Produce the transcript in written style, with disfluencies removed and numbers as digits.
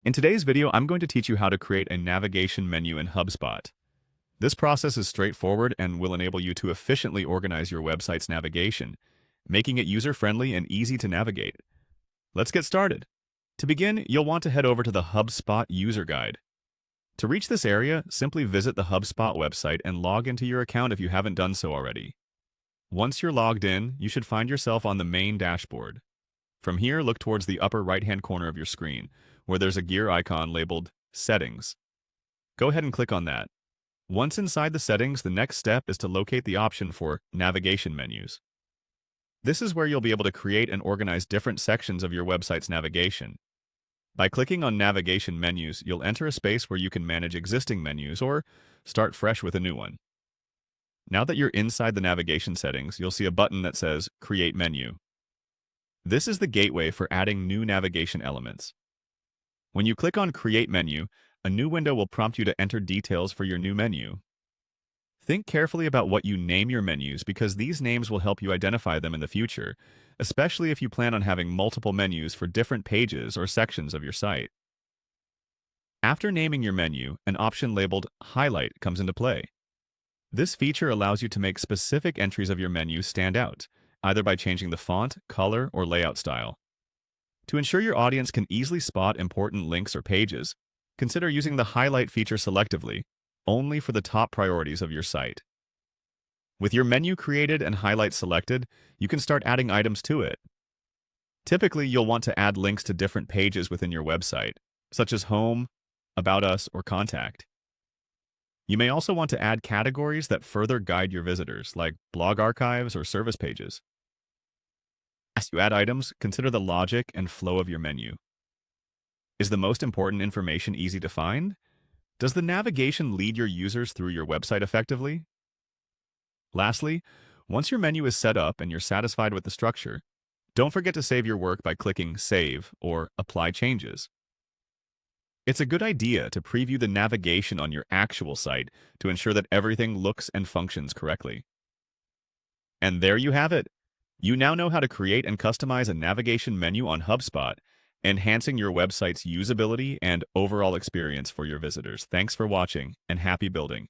In today's video, I'm going to teach you how to create a navigation menu in HubSpot. This process is straightforward and will enable you to efficiently organize your website's navigation, making it user-friendly and easy to navigate. Let's get started. To begin, you'll want to head over to the HubSpot user guide. To reach this area, simply visit the HubSpot website and log into your account if you haven't done so already. Once you're logged in, you should find yourself on the main dashboard. From here, look towards the upper right-hand corner of your screen, where there's a gear icon labeled Settings. Go ahead and click on that. Once inside the settings, the next step is to locate the option for Navigation Menus. This is where you'll be able to create and organize different sections of your website's navigation. By clicking on Navigation Menus, you'll enter a space where you can manage existing menus or start fresh with a new one. Now that you're inside the navigation settings, you'll see a button that says Create Menu. This is the gateway for adding new navigation elements. When you click on Create Menu, a new window will prompt you to enter details for your new menu. Think carefully about what you name your menus because these names will help you identify them in the future, especially if you plan on having multiple menus for different pages or sections of your site. After naming your menu, an option labeled Highlight comes into play. This feature allows you to make specific entries of your menu stand out, either by changing the font, color, or layout style. To ensure your audience can easily spot important links or pages, consider using the highlight feature selectively, only for the top priorities of your site. With your menu created and highlights selected, you can start adding items to it. Typically, you'll want to add links to different pages within your website, such as Home, About Us, or Contact. You may also want to add categories that further guide your visitors, like blog archives or service pages. As you add items, consider the logic and flow of your menu. Is the most important information easy to find? Does the navigation lead your users through your website effectively? Lastly, once your menu is set up and you're satisfied with the structure, don't forget to save your work by clicking Save or Apply Changes. It's a good idea to preview the navigation on your actual site to ensure that everything looks and functions correctly. And there you have it. You now know how to create and customize a navigation menu on HubSpot, enhancing your website's usability and overall experience for your visitors. Thanks for watching, and happy building.